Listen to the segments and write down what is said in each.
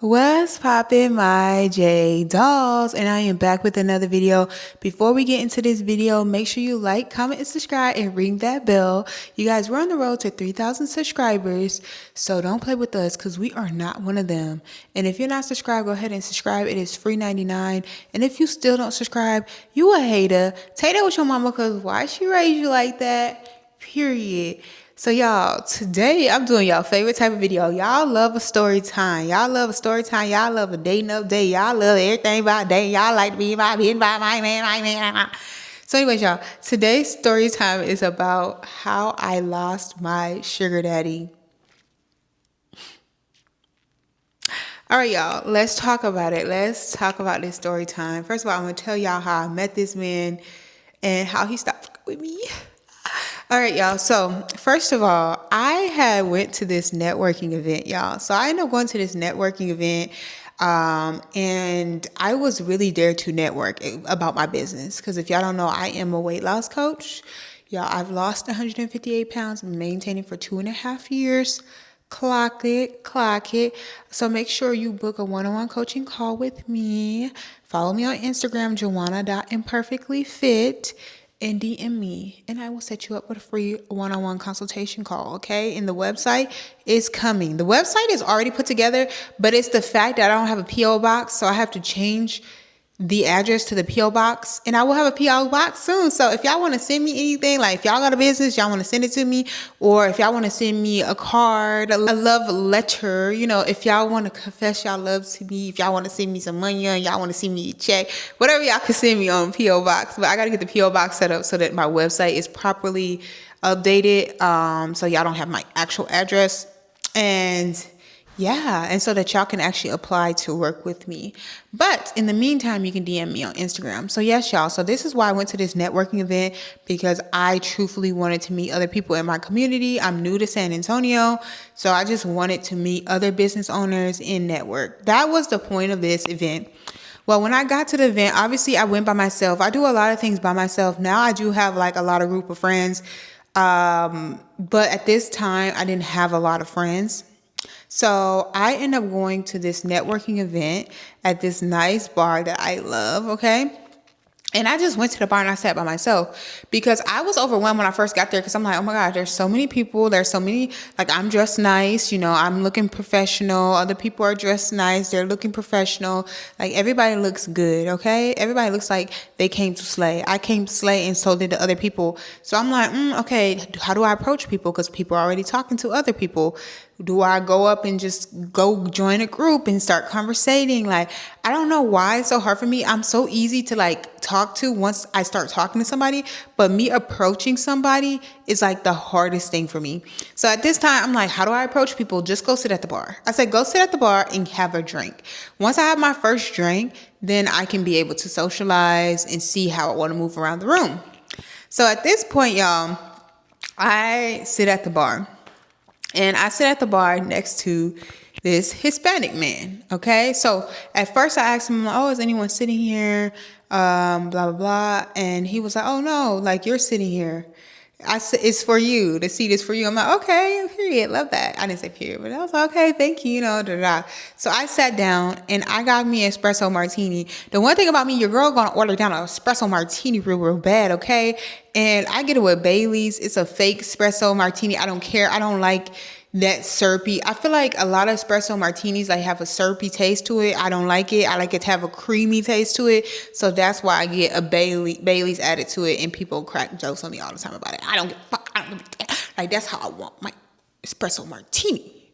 What's poppin', my J dolls? And I am back with another video. Before we get into this video, make sure you like, comment, and subscribe and ring that bell. You guys, we're on the road to 3,000 subscribers, so don't play with us because we are not one of them. And if you're not subscribed, go ahead and subscribe. It is free 99. And if you still don't subscribe, you a hater. Take that with your mama because why she raised you like that? Period. So y'all, today I'm doing y'all favorite type of video. Y'all love a story time. Y'all love a story time. Y'all love a dating update. Y'all love everything about dating. Y'all like to be my man. So anyways, y'all, today's story time is about how I lost my sugar daddy. All right, y'all, let's talk about it. Let's talk about this story time. First of all, I'm going to tell y'all how I met this man and how he stopped with me. All right, y'all. So first of all, I had went to this networking event, y'all. So I ended up going to this networking event, and I was really there to network about my business. Because if y'all don't know, I am a weight loss coach. Y'all, I've lost 158 pounds, maintaining for 2.5 years. Clock it. So make sure you book a one-on-one coaching call with me. Follow me on Instagram, joanna.imperfectlyfit. And DM me, and I will set you up with a free one-on-one consultation call, okay? And the website is coming. The website is already put together, but it's the fact that I don't have a P.O. box, so I have to change the address to the P.O. box, and I will have a P.O. box soon. So if y'all want to send me anything, like if y'all got a business, y'all want to send it to me, or if y'all want to send me a card, a love letter, if y'all want to confess y'all love to me, if y'all want to send me some money, and y'all want to send me a check, whatever y'all can send me on P.O. box. But I got to get the P.O. box set up so that my website is properly updated, so y'all don't have my actual address. And so that y'all can actually apply to work with me. But in the meantime, you can DM me on Instagram. So yes, y'all. So this is why I went to this networking event, because I truthfully wanted to meet other people in my community. I'm new to San Antonio, so I just wanted to meet other business owners and network. That was the point of this event. Well, when I got to the event, obviously I went by myself. I do a lot of things by myself. Now I do have like a lot of group of friends. But at this time, I didn't have a lot of friends. So I ended up going to this networking event at this nice bar that I love, okay? And I just went to the bar and I sat by myself because I was overwhelmed when I first got there because I'm like, oh my God, there's so many people. There's so many, like I'm dressed nice, I'm looking professional. Other people are dressed nice. They're looking professional. Like everybody looks good, okay? Everybody looks like they came to slay. I came to slay and so did the other people. So I'm like, okay, how do I approach people? Because people are already talking to other people. Do I go up and just go join a group and start conversating? Like, I don't know why it's so hard for me. I'm so easy to like talk to once I start talking to somebody, but me approaching somebody is like the hardest thing for me. So at this time, I'm like, how do I approach people? Just go sit at the bar. I said, go sit at the bar and have a drink. Once I have my first drink, then I can be able to socialize and see how I want to move around the room. So at this point, y'all, I sit at the bar. And I sit at the bar next to this Hispanic man, okay? So at first I asked him, oh, is anyone sitting here? Blah, blah, blah. And he was like, oh, no, like you're sitting here. I said, it's for you. The seat is for you. I'm like, okay, period. Love that. I didn't say period, but I was like, okay, thank you, So I sat down and I got me an espresso martini. The one thing about me, your girl gonna order down an espresso martini real bad, okay? And I get it with Bailey's. It's a fake espresso martini. I don't care. I don't like that syrupy. I feel like a lot of espresso martinis like have a syrupy taste to it. I don't like it. I like it to have a creamy taste to it. So that's why I get a Bailey's added to it, and people crack jokes on me all the time about it. I don't give a fuck. I don't give a damn. Like that's how I want my espresso martini.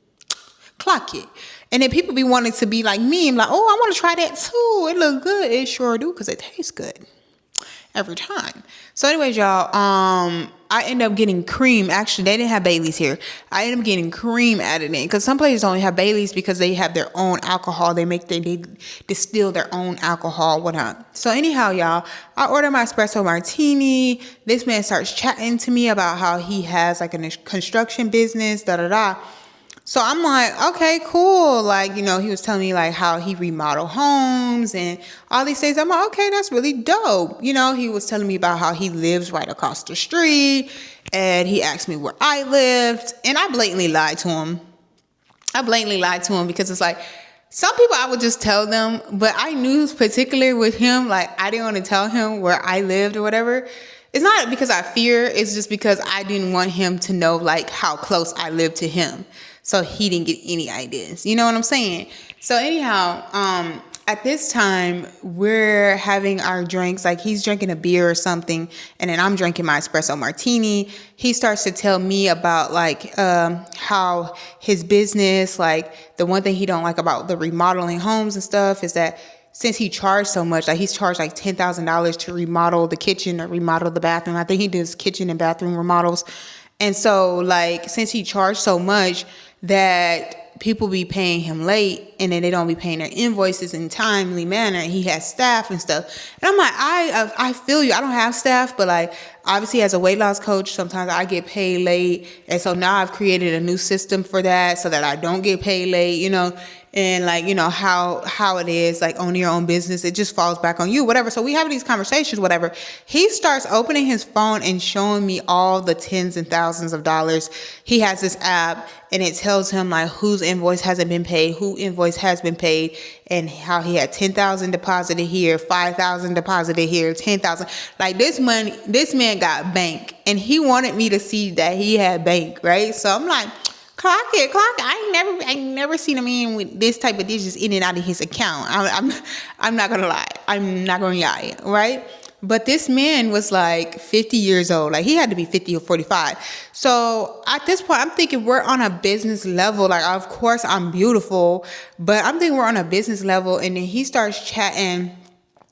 Clock it. And then people be wanting to be like me. I'm like, oh, I want to try that too. It look good. It sure do because it tastes good every time. So anyways, y'all, I ended up getting cream. Actually, they didn't have Bailey's here. I ended up getting cream added in because some places only have Bailey's because they have their own alcohol. They distill their own alcohol, whatnot. So anyhow, y'all, I ordered my espresso martini. This man starts chatting to me about how he has like a construction business, So I'm like, okay, cool. Like, he was telling me like how he remodeled homes and all these things. I'm like, okay, that's really dope. He was telling me about how he lives right across the street and he asked me where I lived and I blatantly lied to him. Because it's like, Some people I would just tell them, but I knew particular with him, like I didn't want to tell him where I lived or whatever. It's not because I fear, it's just because I didn't want him to know like how close I lived to him. So he didn't get any ideas. You know what I'm saying? So anyhow, at this time we're having our drinks, like he's drinking a beer or something, and then I'm drinking my espresso martini. He starts to tell me about like how his business, like the one thing he don't like about the remodeling homes and stuff is that since he charged so much, like he's charged like $10,000 to remodel the kitchen or remodel the bathroom. I think he does kitchen and bathroom remodels. And so like since he charged so much, that people be paying him late, and then they don't be paying their invoices in timely manner, and he has staff and stuff. And I'm like, I feel you. I don't have staff, but like obviously as a weight loss coach, sometimes I get paid late, and so now I've created a new system for that so that I don't get paid late, you know. And like, you know, how it is, like owning your own business, it just falls back on you, whatever. So we have these conversations, whatever. He starts opening his phone and showing me all the tens and thousands of dollars. He has this app, and it tells him like whose invoice hasn't been paid, who invoice has been paid, and how he had 10,000 deposited here, 5,000 deposited here, 10,000. Like this man got bank, and he wanted me to see that he had bank, right? So I'm like, clock it. I ain't never seen a man with this type of digits in and out of his account. I'm not gonna lie. I'm not gonna lie, right? But this man was like 50 years old. Like he had to be 50 or 45. So at this point, I'm thinking we're on a business level. Like, of course I'm beautiful, but I'm thinking we're on a business level. And then he starts chatting.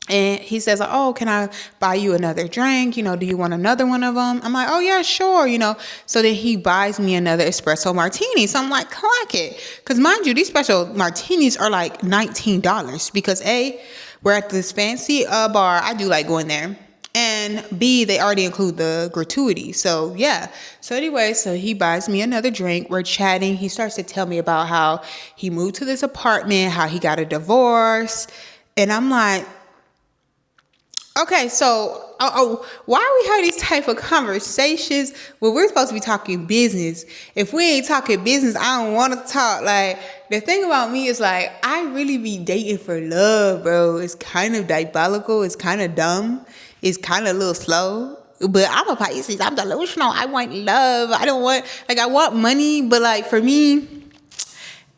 And he says, oh, can I buy you another drink? You know, do you want another one of them? I'm like, oh, yeah, sure. You know, so then he buys me another espresso martini. So I'm like, clock it. Because mind you, these special martinis are like $19 because A, we're at this fancy bar. I do like going there. And B, they already include the gratuity. So yeah. So anyway, so he buys me another drink. We're chatting. He starts to tell me about how he moved to this apartment, how he got a divorce. And I'm like, okay, so why are we having these type of conversations when we're supposed to be talking business? If we ain't talking business, I don't want to talk. Like, the thing about me is like, I really be dating for love, bro. It's kind of diabolical. It's kind of dumb. It's kind of a little slow. But I'm a Pisces. I'm delusional. I want love. I want money. But like, for me,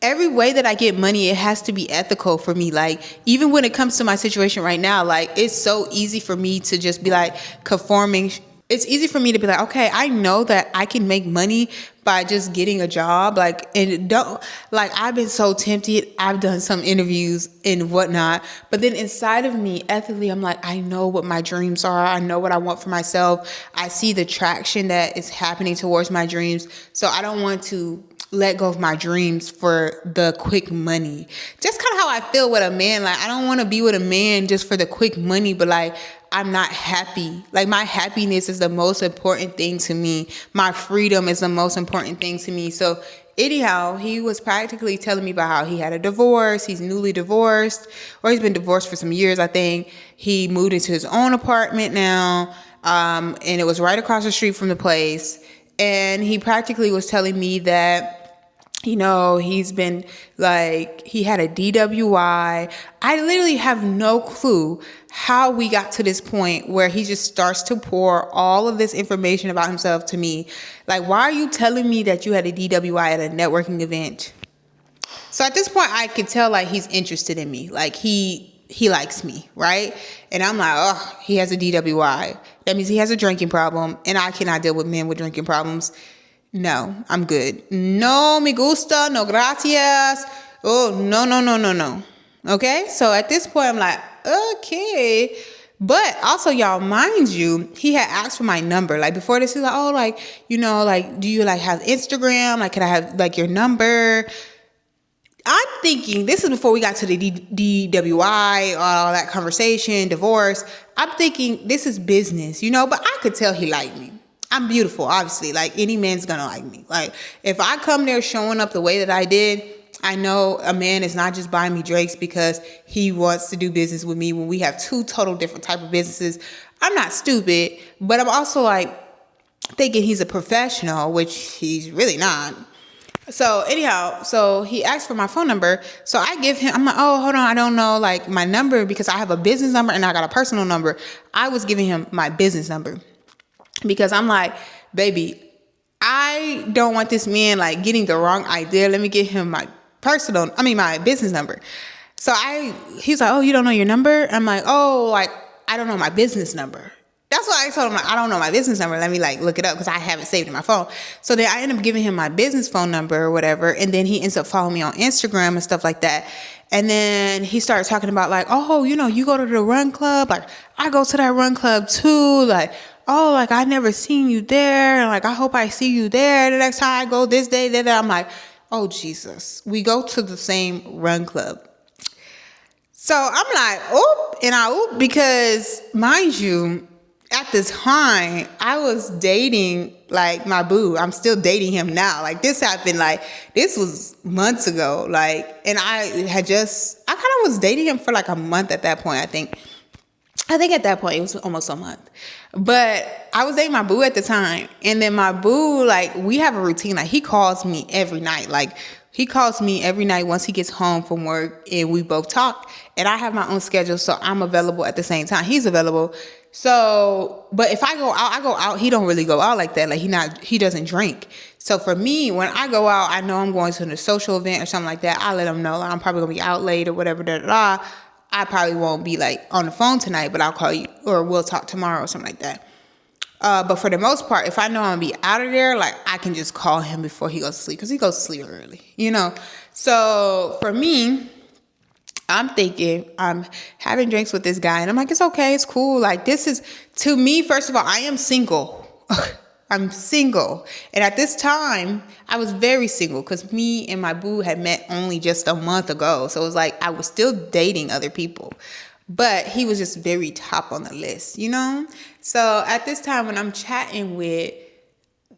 every way that I get money, it has to be ethical for me. Like, even when it comes to my situation right now, like, it's so easy for me to just be like conforming. It's easy for me to be like, okay, I know that I can make money by just getting a job. Like, and don't, like, I've been so tempted. I've done some interviews and whatnot, but then inside of me, ethically, I'm like, I know what my dreams are. I know what I want for myself. I see the traction that is happening towards my dreams. So I don't want to let go of my dreams for the quick money. Just kind of how I feel with a man. Like, I don't want to be with a man just for the quick money, but like, I'm not happy. Like, my happiness is the most important thing to me. My freedom is the most important thing to me. So anyhow, he was practically telling me about how he had a divorce. He's newly divorced, or he's been divorced for some years, I think. He moved into his own apartment now, and it was right across the street from the place. And he practically was telling me that, you know, he's been like, he had a DWI. I literally have no clue how we got to this point where he just starts to pour all of this information about himself to me. Like, why are you telling me that you had a DWI at a networking event? So at this point, I could tell like he's interested in me. Like, he likes me, right? And I'm like, oh, he has a DWI. That means he has a drinking problem, and I cannot deal with men with drinking problems. No, I'm good. No me gusta, no gracias. Oh, no. Okay? So at this point, I'm like, okay. But also, y'all, mind you, he had asked for my number. Like, before this, he's like, oh, like, you know, like, do you like have Instagram? Like, can I have like your number? I'm thinking, this is before we got to the DWI, all that conversation, divorce. I'm thinking this is business, you know, but I could tell he liked me. I'm beautiful, obviously. Like, any man's gonna like me. Like, if I come there showing up the way that I did, I know a man is not just buying me drinks because he wants to do business with me when we have two total different type of businesses. I'm not stupid, but I'm also like thinking he's a professional, which he's really not. So anyhow, so he asked for my phone number. So I give him, I'm like, oh, hold on, I don't know like my number because I have a business number and I got a personal number. I was giving him my business number because I'm like, baby, I don't want this man like getting the wrong idea. Let me give him my my business number. So he's like, oh, you don't know your number? I'm like, oh, like, I don't know my business number. That's why I told him, like, I don't know my business number. Let me like look it up because I haven't saved it in my phone. So then I end up giving him my business phone number or whatever. And then he ends up following me on Instagram and stuff like that. And then he started talking about like, oh, you go to the run club. Like, I go to that run club too. Like, oh, like I never seen you there. And like, I hope I see you there the next time I go this day. Then I'm like, oh, Jesus, we go to the same run club. So I'm like, oop, and I oop because mind you, at the time, I was dating like my boo. I'm still dating him now. Like this happened, like this was months ago. Like, and I kind of was dating him for like a month at that point. I think at that point it was almost a month. But I was dating my boo at the time. And then my boo, like we have a routine. Like he calls me every night. Like he calls me every night once he gets home from work and we both talk. And I have my own schedule, so I'm available at the same time. He's available. So, but if I go out, he don't really go out like that. Like he doesn't drink. So for me, when I go out, I know I'm going to a social event or something like that. I let him know like, I'm probably gonna be out late or whatever, I probably won't be like on the phone tonight, but I'll call you or we'll talk tomorrow or something like that. But for the most part, if I know I'm gonna be out of there, like I can just call him before he goes to sleep because he goes to sleep early, So for me, I'm thinking I'm having drinks with this guy and I'm like, it's okay. It's cool. Like this is to me, first of all, I am single. I'm single. And at this time I was very single because me and my boo had met only just a month ago. So it was like, I was still dating other people, but he was just very top on the list, So at this time when I'm chatting with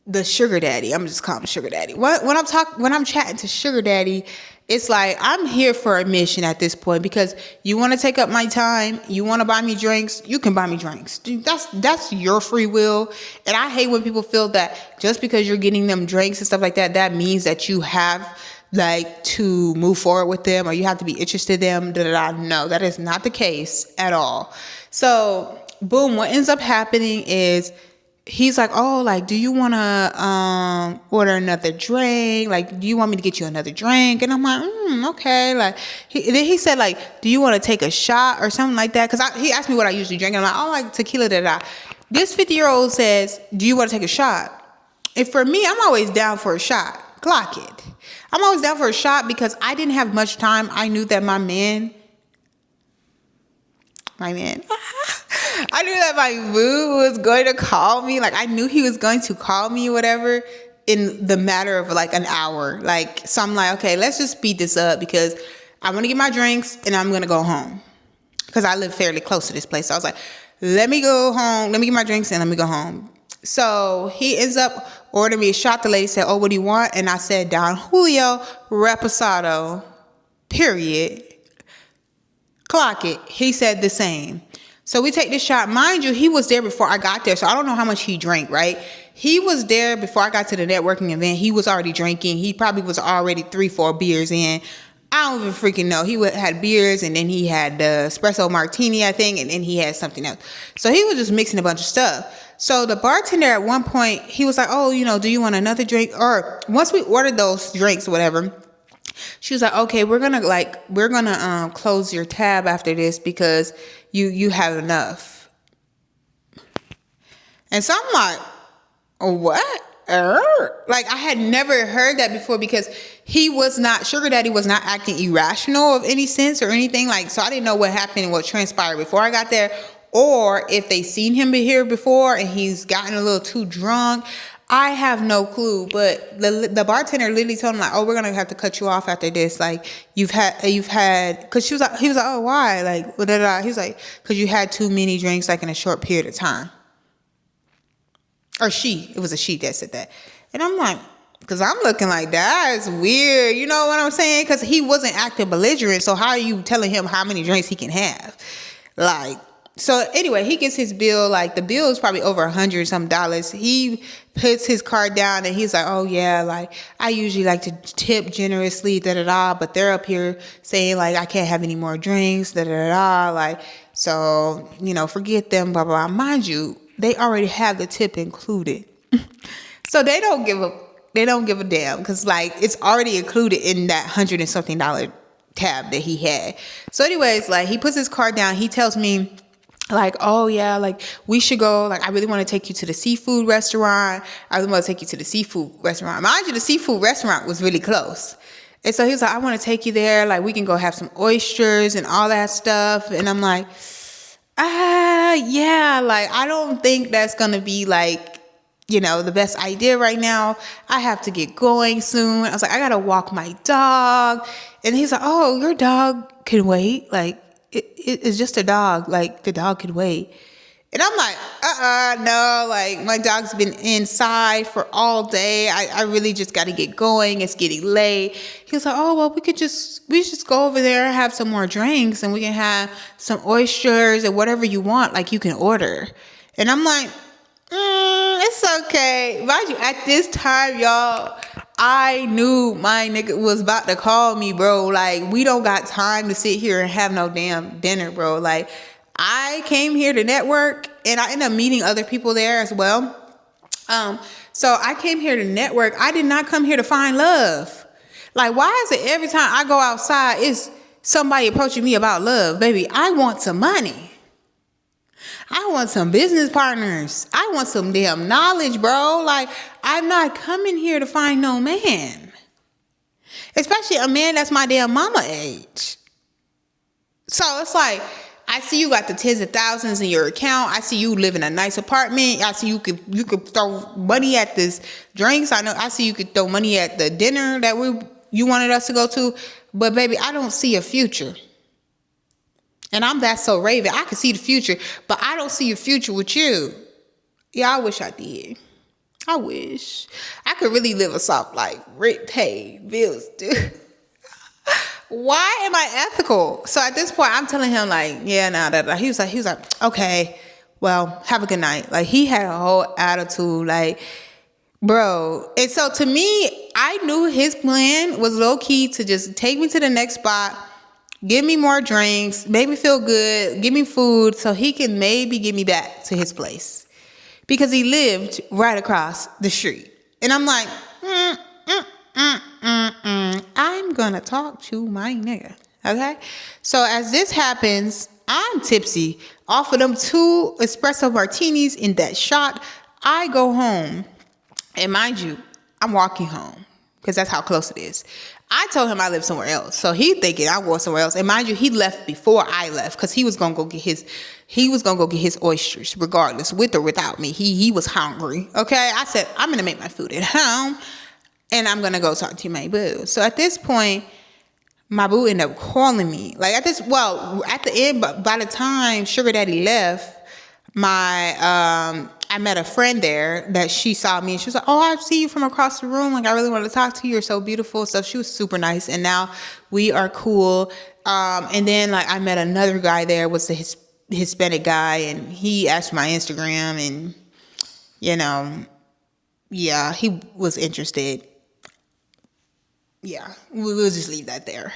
the sugar daddy, I'm just calling him sugar daddy. When I'm chatting to sugar daddy, it's like I'm here for a mission at this point because you want to take up my time, you want to buy me drinks, you can buy me drinks. Dude, that's your free will. And I hate when people feel that just because you're getting them drinks and stuff like that, that means that you have like to move forward with them or you have to be interested in them. No, that is not the case at all. So boom, what ends up happening is he's like, oh, like, do you want to order another drink? Like, do you want me to get you another drink? And I'm like, okay. Like, then he said, like, do you want to take a shot or something like that? Because he asked me what I usually drink. And I'm like, oh, like tequila, This 50-year-old says, do you want to take a shot? And for me, I'm always down for a shot. Clock it. I'm always down for a shot because I didn't have much time. I knew that my man, I knew that my boo was going to call me. Like, I knew he was going to call me, whatever, in the matter of like an hour. Like, so I'm like, okay, let's just speed this up because I'm going to get my drinks and I'm going to go home. Because I live fairly close to this place. So I was like, let me go home. Let me get my drinks and let me go home. So he ends up ordering me a shot. The lady said, oh, what do you want? And I said, Don Julio Reposado, period. Clock it. He said the same. So we take this shot. Mind you, he was there before I got there. So I don't know how much he drank, right? He was there before I got to the networking event. He was already drinking. He probably was already 3-4 beers in. I don't even freaking know. He had beers and then he had the espresso martini, I think, and then he had something else. So he was just mixing a bunch of stuff. So the bartender at one point, he was like, oh, do you want another drink? Or once we ordered those drinks or whatever, she was like, okay, we're gonna close your tab after this because you have enough. And so I'm like, what? Like I had never heard that before because sugar daddy was not acting irrational of any sense or anything. Like, so I didn't know what happened and what transpired before I got there, or if they seen him here before and he's gotten a little too drunk. I have no clue, but the bartender literally told him like, oh, we're going to have to cut you off after this. Like you've had, cause he was like, oh, why? Like, he was like, cause you had too many drinks like in a short period of time. Or it was a she that said that. And I'm like, cause I'm looking like that's weird. You know what I'm saying? Cause he wasn't acting belligerent. So how are you telling him how many drinks he can have? Like, So anyway, he gets his bill, like the bill is probably over $100 some dollars. He puts his card down and he's like, oh yeah, like I usually like to tip generously, da da da, but they're up here saying like I can't have any more drinks, da da da, like, so, forget them, blah blah. Mind you, they already have the tip included. So they don't give a damn, because like it's already included in that $100 and something tab that he had. So anyways, like he puts his card down, he tells me, like, oh yeah, like we should go, like I really want to take you to the seafood restaurant. I really want to take you to the seafood restaurant. Mind you, the seafood restaurant was really close. And so he was like, I want to take you there. Like we can go have some oysters and all that stuff. And I'm like, yeah, like I don't think that's going to be like, the best idea right now. I have to get going soon. I was like, I got to walk my dog. And he's like, oh, your dog can wait. Like, it's just a dog. Like, the dog could wait. And I'm like, no. Like, my dog's been inside for all day. I really just got to get going. It's getting late. He was like, oh, well, we just go over there and have some more drinks. And we can have some oysters and whatever you want. Like, you can order. And I'm like, it's okay. Mind you, at this time, y'all, I knew my nigga was about to call me, bro. Like, we don't got time to sit here and have no damn dinner, bro. Like, I came here to network, and I ended up meeting other people there as well. So I came here to network. I did not come here to find love. Like, why is it every time I go outside, it's somebody approaching me about love? Baby, I want some money. I want some business partners. I want some damn knowledge, bro. Like, I'm not coming here to find no man. Especially a man that's my damn mama age. So it's like, I see you got the tens of thousands in your account. I see you live in a nice apartment. I see you could throw money at this drinks. I see you could throw money at the dinner that you wanted us to go to. But baby, I don't see a future. And I'm that so Raven. I can see the future, but I don't see a future with you. Yeah, I wish I did. I wish. I could really live a soft life. Rent, pay, bills, dude. Why am I ethical? So at this point, I'm telling him like, yeah, nah. He was like, okay, well, have a good night. Like he had a whole attitude, like, bro. And so to me, I knew his plan was low key to just take me to the next spot, give me more drinks, make me feel good, give me food so he can maybe get me back to his place. Because he lived right across the street. And I'm like, I'm going to talk to my nigga. Okay? So as this happens, I'm tipsy. Off of them 2 espresso martinis in that shot, I go home. And mind you, I'm walking home. Because that's how close it is. I told him I live somewhere else. So he thinking I go somewhere else. And mind you, he left before I left because he was gonna go get his oysters regardless, with or without me. He was hungry. Okay. I said, I'm gonna make my food at home and I'm gonna go talk to my boo. So at this point, my boo ended up calling me. Like at the end, but by the time Sugar Daddy left, I met a friend there that she saw me and she was like, oh, I see you from across the room. Like, I really want to talk to you. You're so beautiful. So she was super nice. And now we are cool. And then like I met another guy there, was the Hispanic guy. And he asked my Instagram and, yeah, he was interested. Yeah, we'll just leave that there.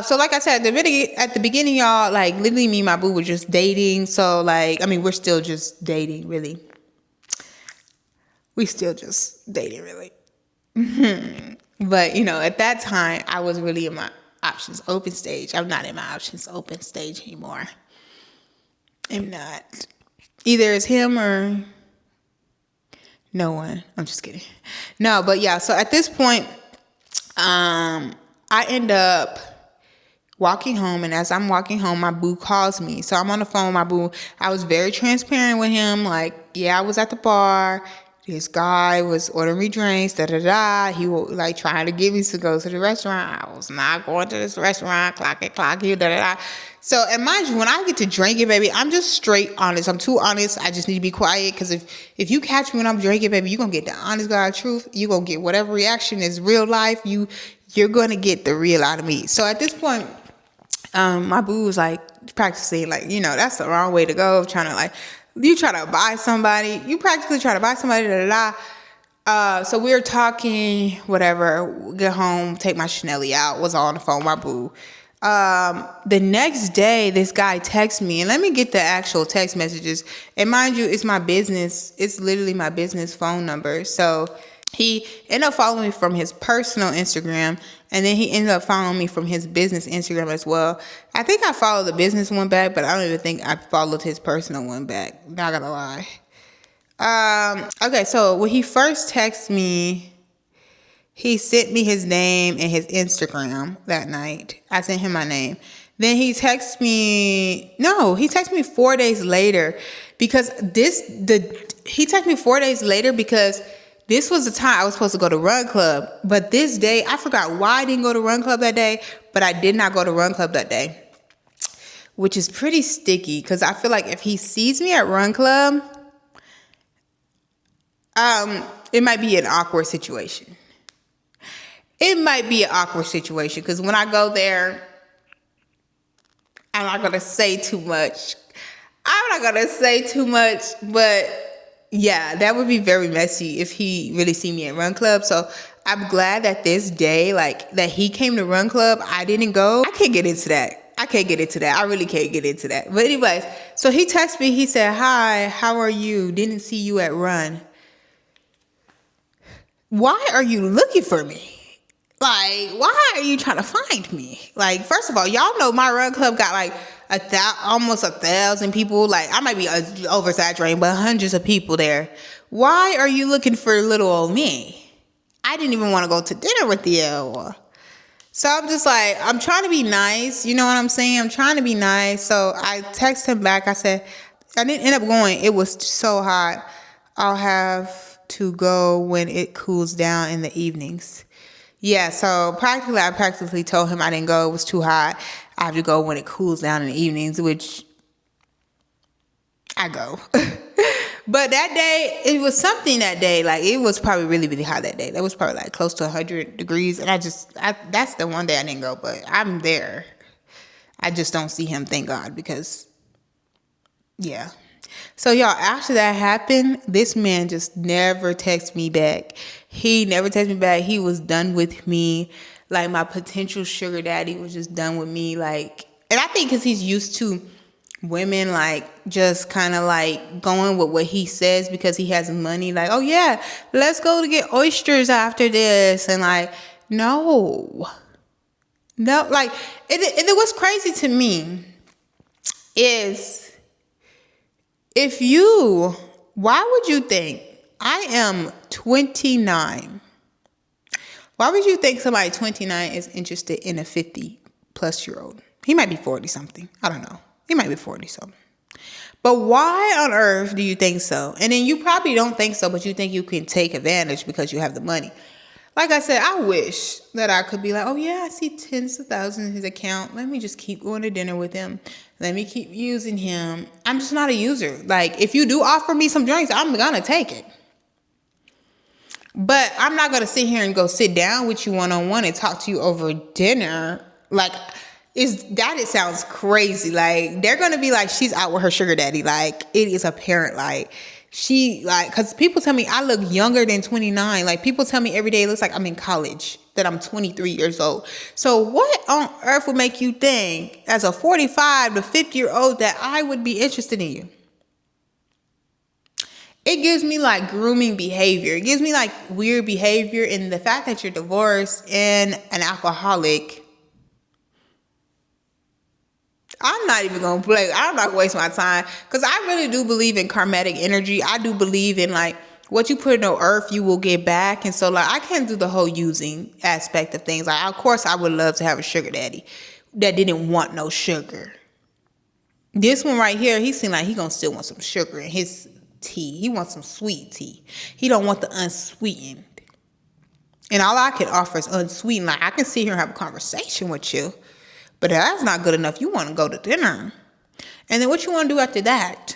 So like I said, at the beginning, y'all, like literally me and my boo were just dating. So like, I mean, we're still just dating, really. We still just dating, really. But, at that time, I was really in my options open stage. I'm not in my options open stage anymore. I'm not. Either it's him or no one. I'm just kidding. No, but yeah, so at this point, I end up walking home, and as I'm walking home, my boo calls me. So I'm on the phone with my boo. I was very transparent with him. Like, yeah, I was at the bar. This guy was ordering me drinks, He was like trying to get me to go to the restaurant. I was not going to this restaurant. Clock it. So, and mind you, when I get to drinking, baby, I'm just straight honest. I'm too honest. I just need to be quiet, because if you catch me when I'm drinking, baby, you're going to get the honest God truth. You're going to get whatever reaction is real life. You're going to get the real out of me. So at this point, my boo was like practicing, like, that's the wrong way to go. Trying to, like, you try to buy somebody, you practically try to buy somebody, da da da. So we were talking, whatever, get home, take my Chanelly out, was all on the phone, my boo. The next day, this guy texts me, and let me get the actual text messages. And mind you, it's my business. It's literally my business phone number. So he ended up following me from his personal Instagram, and then he ended up following me from his business Instagram as well. I think I followed the business one back, but I don't even think I followed his personal one back. Not gonna lie. Okay, so when he first texted me, he sent me his name and his Instagram that night. I sent him my name. Then he texted me 4 days later because he texted me 4 days later because this was the time I was supposed to go to Run Club. But this day, I forgot why I didn't go to Run Club that day, but I did not go to Run Club that day, which is pretty sticky because I feel like if he sees me at Run Club, it might be an awkward situation. It might be an awkward situation because when I go there, I'm not going to say too much. But yeah, that would be very messy if he really see me at Run Club. So I'm glad that this day, like, that he came to Run Club, I didn't go. I can't get into that. I really can't get into that. But anyways, so he texted me. He said, "Hi, how are you? Didn't see you at Run. Why are you looking for me? Like, why are you trying to find me? Like, first of all, y'all know my Run Club got like almost 1,000 people. Like, I might be oversaturating, but hundreds of people there. Why are you looking for little old me? I didn't even want to go to dinner with you." So I'm just like, I'm trying to be nice. You know what I'm saying? I'm trying to be nice. So I texted him back. I said, I didn't end up going. It was so hot. I'll have to go when it cools down in the evenings. Yeah, so I practically told him I didn't go. It was too hot. I have to go when it cools down in the evenings, which I go. But that day, it was something that day. Like, it was probably really, really hot that day. That was probably like close to 100 degrees. And that's the one day I didn't go, but I'm there. I just don't see him, thank God, because, yeah. So, y'all, after that happened, this man just never texted me back. He never texted me back. He was done with me. Like, my potential sugar daddy was just done with me. Like, and I think because he's used to women, like, just kind of, like, going with what he says because he has money. Like, oh, yeah, let's go to get oysters after this. And, like, no, like, it was crazy to me is... why would you think I am 29? Why would you think somebody 29 is interested in a 50-plus-year-old? He might be 40 something. I don't know. He might be 40 something. But why on earth do you think so? And then you probably don't think so, but you think you can take advantage because you have the money. Like I said, I wish that I could be like, oh, yeah, I see tens of thousands in his account. Let me just keep going to dinner with him. Let me keep using him. I'm just not a user. Like, if you do offer me some drinks, I'm going to take it. But I'm not going to sit here and go sit down with you one-on-one and talk to you over dinner. Like, it sounds crazy. Like, they're going to be like, she's out with her sugar daddy. Like, it is apparent. Like, because people tell me I look younger than 29. Like, people tell me every day it looks like I'm in college, that I'm 23 years old. So what on earth would make you think as a 45 to 50-year-old that I would be interested in you? It gives me like grooming behavior. It gives me like weird behavior. And the fact that you're divorced and an alcoholic, I'm not even going to play. I'm not going to waste my time because I really do believe in karmatic energy. I do believe in like what you put in the earth, you will get back. And so like I can't do the whole using aspect of things. Like, of course, I would love to have a sugar daddy that didn't want no sugar. This one right here, he seemed like he going to still want some sugar in his tea. He wants some sweet tea. He don't want the unsweetened. And all I can offer is unsweetened. Like, I can sit here and have a conversation with you. But if that's not good enough, you want to go to dinner. And then what you want to do after that?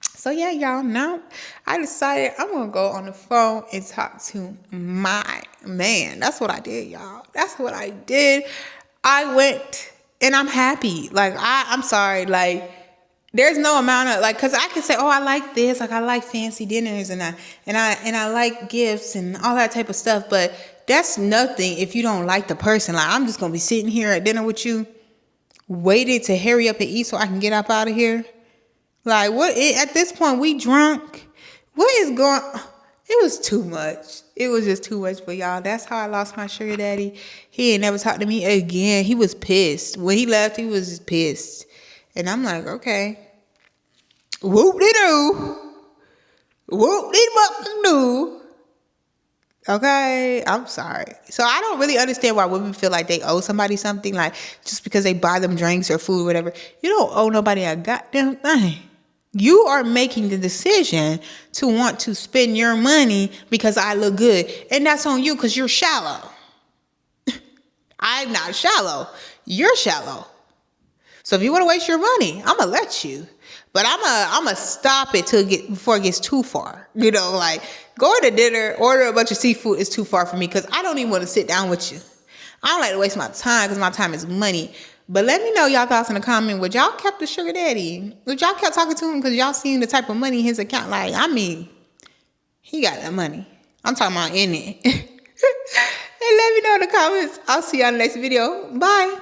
So yeah, y'all know, I decided I'm going to go on the phone and talk to my man. That's what I did, y'all. That's what I did. I went and I'm happy. Like, I'm sorry. Like, there's no amount of, like, cause I can say, oh, I like this. Like, I like fancy dinners and I like gifts and all that type of stuff. But that's nothing if you don't like the person. Like, I'm just going to be sitting here at dinner with you, waiting to hurry up and eat so I can get up out of here. Like, at this point, we drunk. What is going, it was too much. It was just too much for y'all. That's how I lost my sugar daddy. He ain't never talked to me again. He was pissed. When he left, he was just pissed. And I'm like, okay. Whoop-de-doo. Whoop-de-doo. Okay, I'm sorry. So I don't really understand why women feel like they owe somebody something, like just because they buy them drinks or food or whatever. You don't owe nobody a goddamn thing. You are making the decision to want to spend your money because I look good. And that's on you because you're shallow. I'm not shallow. You're shallow. So if you want to waste your money, I'm going to let you. But I'm going to stop it before it gets too far. You know, like going to dinner, order a bunch of seafood is too far for me because I don't even want to sit down with you. I don't like to waste my time because my time is money. But let me know y'all thoughts in the comment. Would y'all kept the sugar daddy? Would y'all kept talking to him because y'all seen the type of money in his account? Like, I mean, he got that money. I'm talking about in it. And let me know in the comments. I'll see y'all in the next video. Bye.